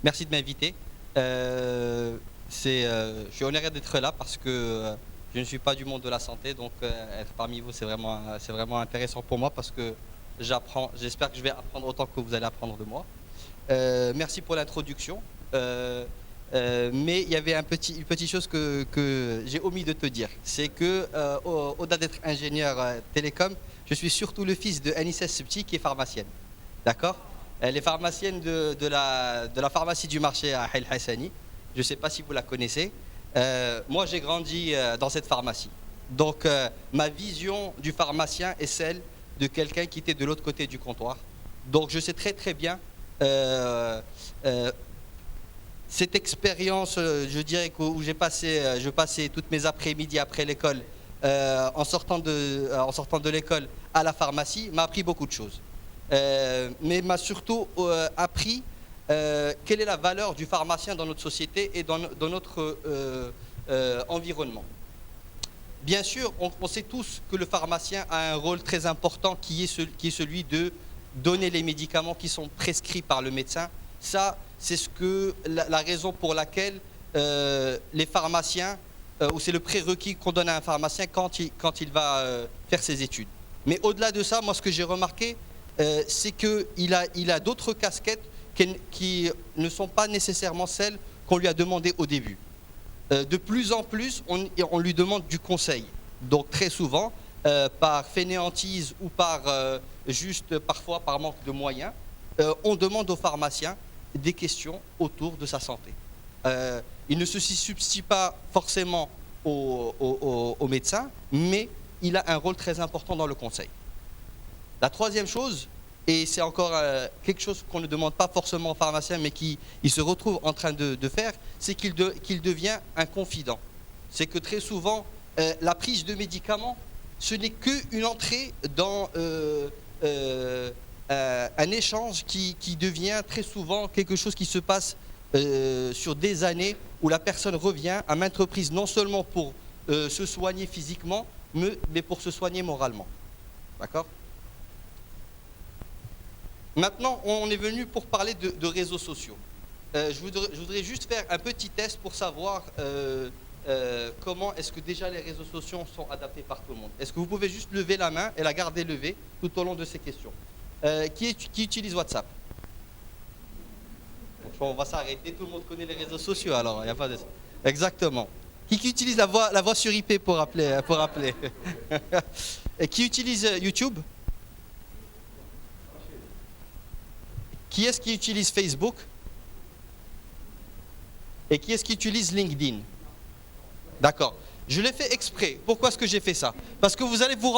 Merci de m'inviter. Je suis honoré d'être là parce que je ne suis pas du monde de la santé, donc être parmi vous, c'est vraiment intéressant pour moi parce que j'apprends. J'espère que je vais apprendre autant que vous allez apprendre de moi. Merci pour l'introduction. Mais il y avait une petite chose que j'ai omis de te dire. C'est que, au-delà d'être ingénieur télécom, je suis surtout le fils de Anissa Septi qui est pharmacienne. D'accord? Elle est pharmacienne de la pharmacie du marché à El Hassani. Je ne sais pas si vous la connaissez. Moi, j'ai grandi dans cette pharmacie. Donc, ma vision du pharmacien est celle de quelqu'un qui était de l'autre côté du comptoir. Donc, je sais très très bien euh, euh, cette expérience, je dirais, où je passais toutes mes après-midi après l'école, en sortant de l'école à la pharmacie, m'a appris beaucoup de choses. Mais m'a surtout appris quelle est la valeur du pharmacien dans notre société et dans notre environnement. Bien sûr, on sait tous que le pharmacien a un rôle très important qui est celui de donner les médicaments qui sont prescrits par le médecin. Ça, c'est la raison pour laquelle les pharmaciens, ou c'est le prérequis qu'on donne à un pharmacien quand il va faire ses études. Mais au-delà de ça, moi, ce que j'ai remarqué, c'est qu'il a d'autres casquettes qui ne sont pas nécessairement celles qu'on lui a demandées au début. De plus en plus, on lui demande du conseil. Donc très souvent, par fainéantise ou juste parfois par manque de moyens, on demande au pharmacien des questions autour de sa santé. Il ne se substitue pas forcément au médecin, mais il a un rôle très important dans le conseil. La troisième chose, et c'est encore quelque chose qu'on ne demande pas forcément au pharmacien, mais qu'il se retrouve en train de faire, c'est qu'il devient un confident. C'est que très souvent, la prise de médicaments, ce n'est qu'une entrée dans un échange qui devient très souvent quelque chose qui se passe sur des années, où la personne revient à maintes reprises, non seulement pour se soigner physiquement, mais pour se soigner moralement. D'accord ? Maintenant, on est venu pour parler de réseaux sociaux. Je voudrais juste faire un petit test pour savoir comment est-ce que déjà les réseaux sociaux sont adaptés par tout le monde. Est-ce que vous pouvez juste lever la main et la garder levée tout au long de ces questions? Qui utilise WhatsApp? Bon, on va s'arrêter, tout le monde connaît les réseaux sociaux alors, il n'y a pas de... Exactement. Qui utilise la voix sur IP pour appeler, Et qui utilise YouTube? Qui est-ce qui utilise Facebook? Et qui est-ce qui utilise LinkedIn? D'accord. Je l'ai fait exprès. Pourquoi est-ce que j'ai fait ça? Parce que vous allez vous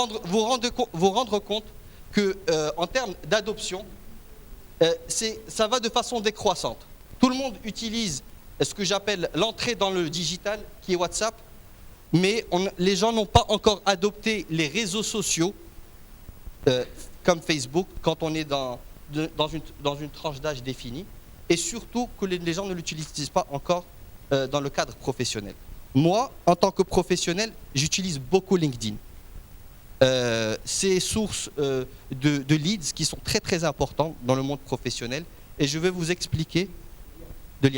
rendre compte que, en termes d'adoption, ça va de façon décroissante. Tout le monde utilise ce que j'appelle l'entrée dans le digital, qui est WhatsApp, mais les gens n'ont pas encore adopté les réseaux sociaux, comme Facebook, quand on est dans une tranche d'âge définie, et surtout que les gens ne l'utilisent pas encore dans le cadre professionnel. Moi, en tant que professionnel, j'utilise beaucoup LinkedIn. C'est source de leads qui sont très très importants dans le monde professionnel, et je vais vous expliquer de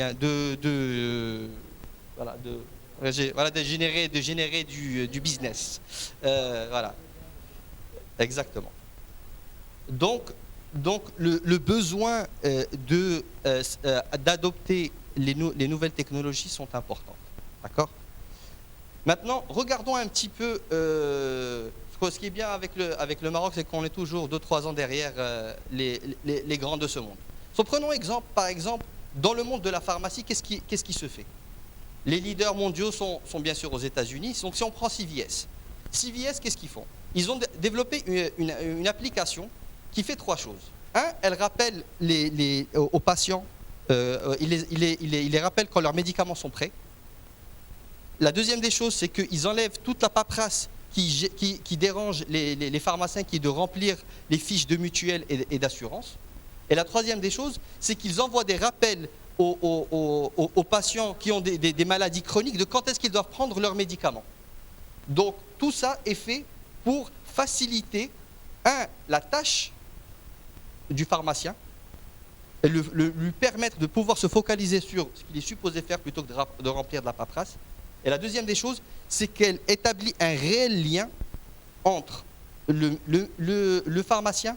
générer du business. Voilà, exactement. Donc le besoin d'adopter les nouvelles technologies sont importantes. D'accord? Maintenant, regardons un petit peu, ce qui est bien avec le Maroc, c'est qu'on est toujours 2-3 ans derrière les grands de ce monde. Prenons par exemple, dans le monde de la pharmacie, qu'est-ce qui se fait? Les leaders mondiaux sont bien sûr aux États-Unis. Donc si on prend CVS, qu'est-ce qu'ils font? Ils ont développé une application qui fait 3 choses. Un, elle rappelle aux patients, il les rappelle quand leurs médicaments sont prêts. La deuxième des choses, c'est qu'ils enlèvent toute la paperasse qui dérange les pharmaciens, qui est de remplir les fiches de mutuelle et d'assurance. Et la troisième des choses, c'est qu'ils envoient des rappels aux patients qui ont des maladies chroniques de quand est-ce qu'ils doivent prendre leurs médicaments. Donc tout ça est fait pour faciliter, la tâche du pharmacien, lui permettre de pouvoir se focaliser sur ce qu'il est supposé faire plutôt que de remplir de la paperasse. Et la deuxième des choses, c'est qu'elle établit un réel lien entre le pharmacien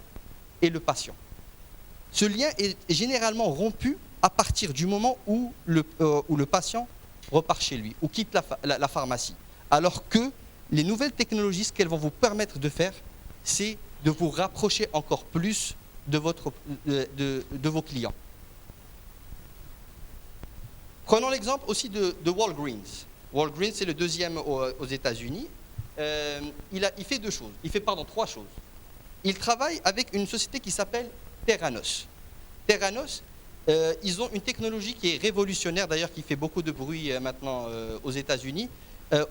et le patient. Ce lien est généralement rompu à partir du moment où le patient repart chez lui ou quitte la pharmacie. Alors que les nouvelles technologies, ce qu'elles vont vous permettre de faire, c'est de vous rapprocher encore plus de vos clients. Prenons l'exemple aussi de Walgreens. Walgreens, c'est le deuxième aux États-Unis. Il fait trois choses. Il travaille avec une société qui s'appelle Theranos. Theranos, ils ont une technologie qui est révolutionnaire, d'ailleurs qui fait beaucoup de bruit maintenant aux États-Unis,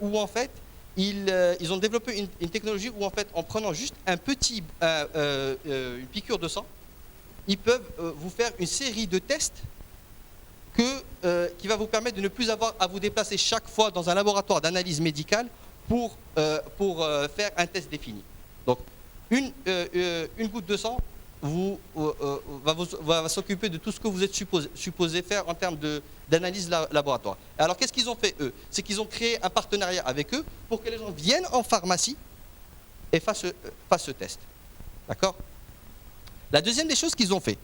où en fait, ils ont développé une technologie où en fait, en prenant juste une piqûre de sang, ils peuvent vous faire une série de tests qui va vous permettre de ne plus avoir à vous déplacer chaque fois dans un laboratoire d'analyse médicale pour faire un test défini. Donc, une goutte de sang va s'occuper de tout ce que vous êtes supposé faire en termes d'analyse laboratoire. Alors, qu'est-ce qu'ils ont fait, eux? C'est qu'ils ont créé un partenariat avec eux pour que les gens viennent en pharmacie et fassent ce test. D'accord? La deuxième des choses qu'ils ont fait,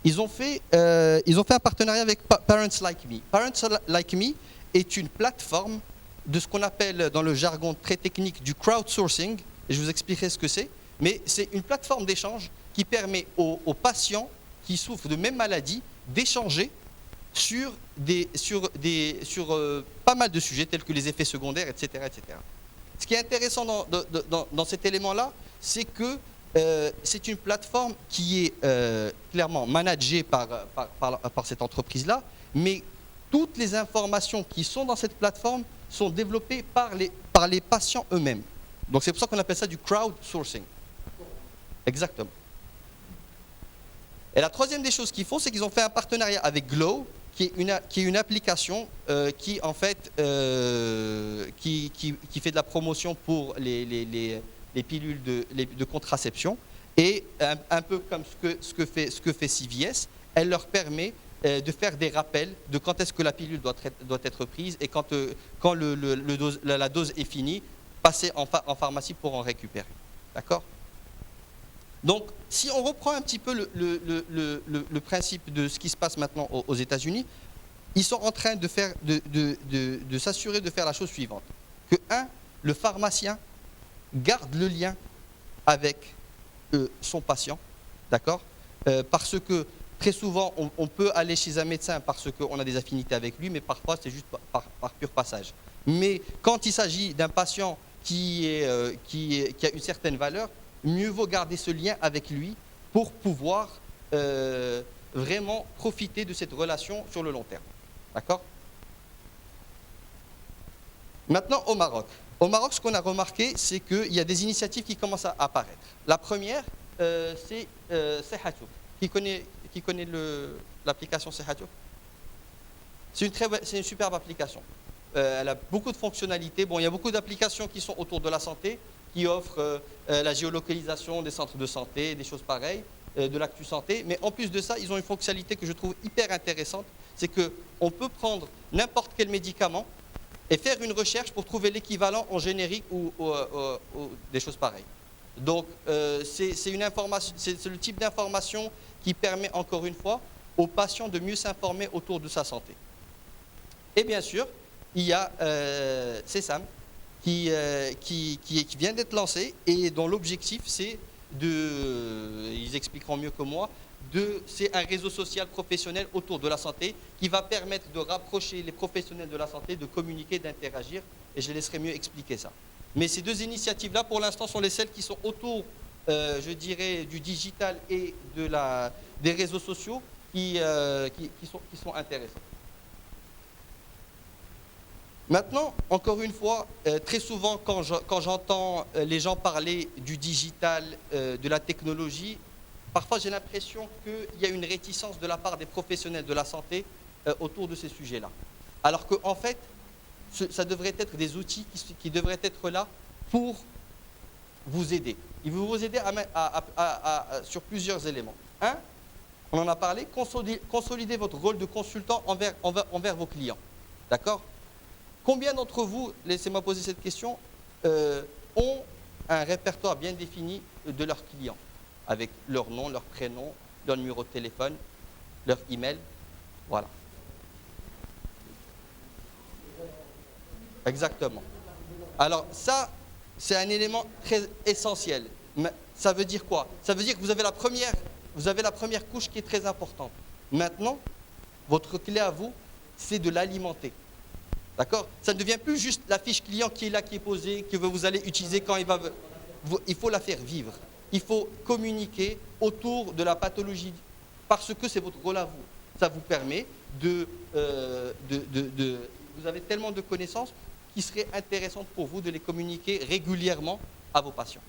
ils ont fait un partenariat avec Parents Like Me. Parents Like Me est une plateforme de ce qu'on appelle dans le jargon très technique du crowdsourcing, et je vous expliquerai ce que c'est, mais c'est une plateforme d'échange qui permet aux patients qui souffrent de même maladie d'échanger sur pas mal de sujets tels que les effets secondaires, etc. etc. Ce qui est intéressant dans cet élément-là, c'est que c'est une plateforme qui est clairement managée par cette entreprise-là, mais toutes les informations qui sont dans cette plateforme sont développées par les patients eux-mêmes. Donc c'est pour ça qu'on appelle ça du crowdsourcing. Exactement. Et la troisième des choses qu'ils font, c'est qu'ils ont fait un partenariat avec Glow, qui est une application qui en fait qui fait de la promotion pour les pilules de contraception, et un peu comme ce que fait CVS, elle leur permet de faire des rappels de quand est-ce que la pilule doit être prise, et quand la dose est finie, passer en pharmacie pour en récupérer. D'accord? Donc, si on reprend un petit peu le principe de ce qui se passe maintenant aux États-Unis, ils sont en train de s'assurer de faire la chose suivante. Que, le pharmacien garde le lien avec son patient, d'accord? Parce que très souvent, on peut aller chez un médecin parce qu'on a des affinités avec lui, mais parfois c'est juste par pur passage. Mais quand il s'agit d'un patient qui a une certaine valeur, mieux vaut garder ce lien avec lui pour pouvoir vraiment profiter de cette relation sur le long terme. D'accord? Maintenant, au Maroc. Au Maroc, ce qu'on a remarqué, c'est qu'il y a des initiatives qui commencent à apparaître. La première, c'est Sehatouf. Qui connaît l'application Sehatouf? C'est une superbe application. Elle a beaucoup de fonctionnalités. Bon, il y a beaucoup d'applications qui sont autour de la santé, qui offrent la géolocalisation des centres de santé, des choses pareilles, de l'actu santé. Mais en plus de ça, ils ont une fonctionnalité que je trouve hyper intéressante. C'est qu'on peut prendre n'importe quel médicament et faire une recherche pour trouver l'équivalent en générique ou des choses pareilles. Donc, c'est le type d'information qui permet, encore une fois, aux patients de mieux s'informer autour de sa santé. Et bien sûr, il y a Sesam qui vient d'être lancé et dont l'objectif, c'est ils expliqueront mieux que moi, c'est un réseau social professionnel autour de la santé qui va permettre de rapprocher les professionnels de la santé, de communiquer, d'interagir, et je laisserai mieux expliquer ça. Mais ces deux initiatives-là, pour l'instant, sont celles qui sont autour, je dirais, du digital et des réseaux sociaux qui sont intéressants. Maintenant, encore une fois, très souvent, quand j'entends les gens parler du digital, de la technologie, parfois j'ai l'impression qu'il y a une réticence de la part des professionnels de la santé autour de ces sujets-là. Alors qu'en fait, ça devrait être des outils qui devraient être là pour vous aider. Ils vont vous aider sur plusieurs éléments. On en a parlé, consolider votre rôle de consultant envers vos clients. D'accord? Combien d'entre vous, laissez-moi poser cette question, ont un répertoire bien défini de leurs clients, avec leur nom, leur prénom, leur numéro de téléphone, leur email? Voilà. Exactement. Alors ça, c'est un élément très essentiel. Mais ça veut dire quoi? Ça veut dire que vous avez la première couche qui est très importante. Maintenant, votre clé à vous, c'est de l'alimenter. D'accord? Ça ne devient plus juste la fiche client qui est là, qui est posée, que vous allez utiliser quand il va... Il faut la faire vivre. Il faut communiquer autour de la pathologie parce que c'est votre rôle à vous. Ça vous permet vous avez tellement de connaissances qu'il serait intéressant pour vous de les communiquer régulièrement à vos patients.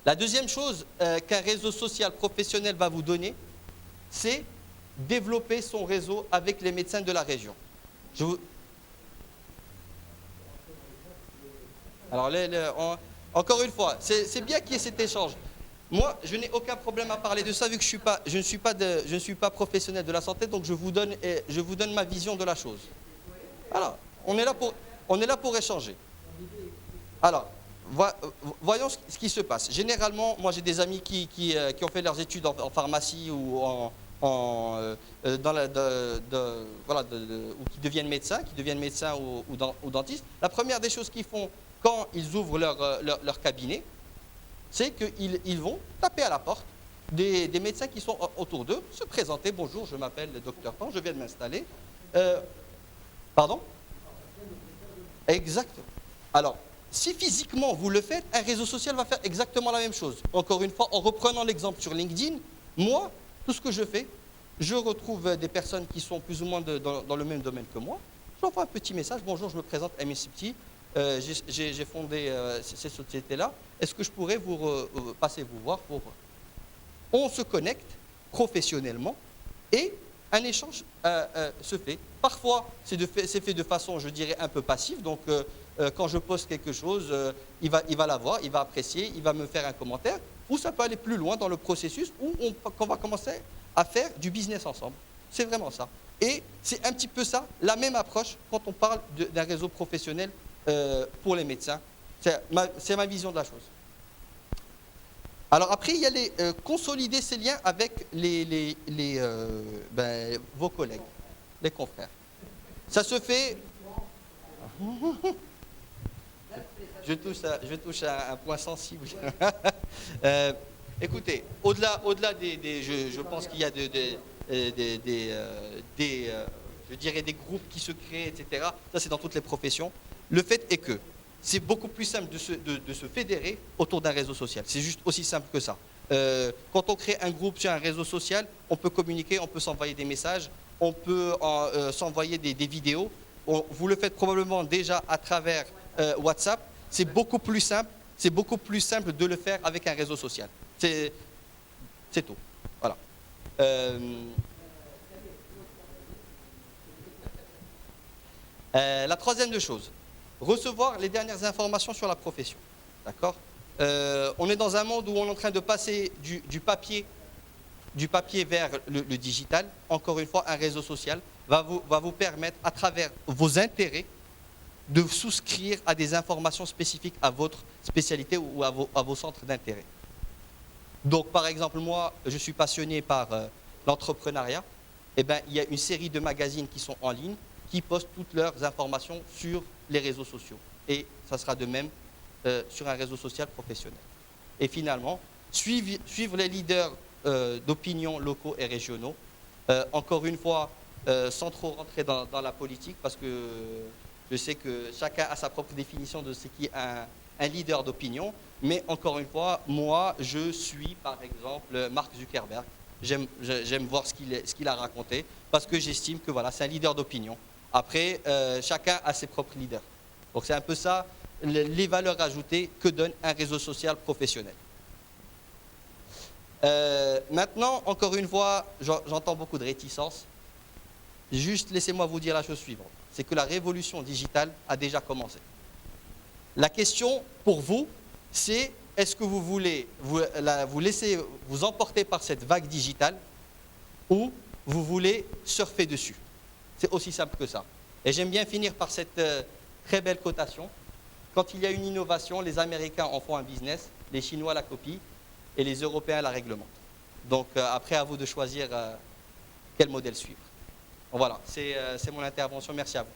La deuxième chose qu'un réseau social professionnel va vous donner, c'est développer son réseau avec les médecins de la région. Alors, encore une fois, c'est bien qu'il y ait cet échange. Moi, je n'ai aucun problème à parler de ça, vu que je ne suis pas professionnel de la santé, donc je vous donne ma vision de la chose. Alors, on est là pour échanger. Alors, voyons ce qui se passe. Généralement, moi j'ai des amis qui ont fait leurs études en pharmacie ou ou qui deviennent médecins, ou dentistes. La première des choses qu'ils font quand ils ouvrent leur cabinet, c'est qu'ils vont taper à la porte des médecins qui sont autour d'eux, se présenter. Bonjour, je m'appelle le docteur Pan, je viens de m'installer. Pardon? Exact. Alors, si physiquement vous le faites, un réseau social va faire exactement la même chose. Encore une fois, en reprenant l'exemple sur LinkedIn, moi, tout ce que je fais, je retrouve des personnes qui sont plus ou moins dans le même domaine que moi. J'envoie un petit message. Bonjour, je me présente, Aimé Sipti. J'ai fondé ces sociétés-là. Est-ce que je pourrais vous passer vous voir pour... On se connecte professionnellement et un échange se fait. Parfois, c'est fait de façon, je dirais, un peu passive. Donc, quand je poste quelque chose, il va la voir, il va apprécier, il va me faire un commentaire. Ou ça peut aller plus loin dans le processus où on va commencer à faire du business ensemble. C'est vraiment ça. Et c'est un petit peu ça, la même approche quand on parle d'un réseau professionnel pour les médecins. C'est ma vision de la chose. Alors après, il y a consolider ces liens avec vos collègues, les confrères. Ça se fait... Je touche à un point sensible. Écoutez, au-delà je pense qu'il y a je dirais des groupes qui se créent, etc. Ça, c'est dans toutes les professions. Le fait est que c'est beaucoup plus simple de se fédérer autour d'un réseau social. C'est juste aussi simple que ça. Quand on crée un groupe sur un réseau social, on peut communiquer, on peut s'envoyer des messages, on peut s'envoyer des vidéos. Vous le faites probablement déjà à travers WhatsApp. C'est beaucoup plus simple. C'est beaucoup plus simple de le faire avec un réseau social. C'est tout. Voilà. La troisième des choses, recevoir les dernières informations sur la profession. D'accord? On est dans un monde où on est en train de passer du papier vers le digital. Encore une fois, un réseau social va vous permettre, à travers vos intérêts, de souscrire à des informations spécifiques à votre spécialité ou à vos centres d'intérêt. Donc, par exemple, moi, je suis passionné par l'entrepreneuriat. Eh bien, il y a une série de magazines qui sont en ligne, qui postent toutes leurs informations sur les réseaux sociaux. Et ça sera de même sur un réseau social professionnel. Et finalement, suivre les leaders d'opinion locaux et régionaux. Encore une fois, sans trop rentrer dans la politique, parce que je sais que chacun a sa propre définition de ce qui est un leader d'opinion. Mais encore une fois, moi, je suis par exemple Mark Zuckerberg. J'aime voir ce qu'il a raconté, parce que j'estime que voilà, c'est un leader d'opinion. Après, chacun a ses propres leaders. Donc c'est un peu ça, les valeurs ajoutées que donne un réseau social professionnel. Maintenant, encore une fois, j'entends beaucoup de réticences. Juste laissez-moi vous dire la chose suivante. C'est que la révolution digitale a déjà commencé. La question pour vous, c'est est-ce que vous voulez vous laisser vous emporter par cette vague digitale ou vous voulez surfer dessus? C'est aussi simple que ça. Et j'aime bien finir par cette très belle cotation. Quand il y a une innovation, les Américains en font un business, les Chinois la copient et les Européens la réglementent. Donc après, à vous de choisir quel modèle suivre. Voilà, c'est mon intervention. Merci à vous.